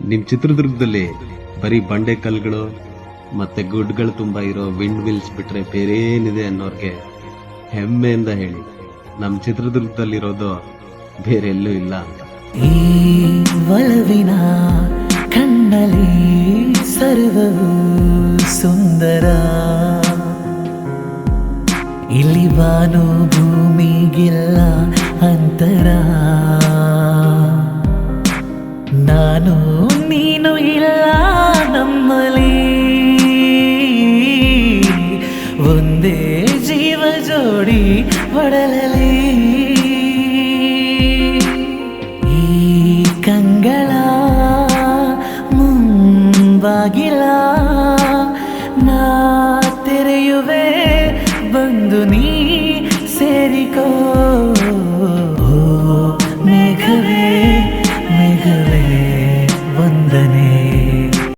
ನಿಮ್ ಚಿತ್ರದುರ್ಗದಲ್ಲಿ ಬರೀ ಬಂಡೆ ಕಲ್ಗಳು ಮತ್ತೆ ಗುಡ್ಗಳು ತುಂಬಾ ಇರೋ ವಿಂಡ್ ವಿಲ್ಸ್ ಬಿಟ್ರೆ ಬೇರೆ ಏನಿದೆ ಅನ್ನೋರ್ಗೆ ಹೆಮ್ಮೆಯಿಂದ ಹೇಳಿ, ನಮ್ ಚಿತ್ರದುರ್ಗದಲ್ಲಿರೋದು ಬೇರೆ ಎಲ್ಲೂ ಇಲ್ಲ ಅಂತ. ಈ ಒಲವಿನ ಕಣ್ಣಲ್ಲಿ ಸರ್ವವು ಸುಂದರ, ಇಲ್ಲಿ ಬಾನು ಭೂಮಿಗಿಲ್ಲ ಅಂತರ.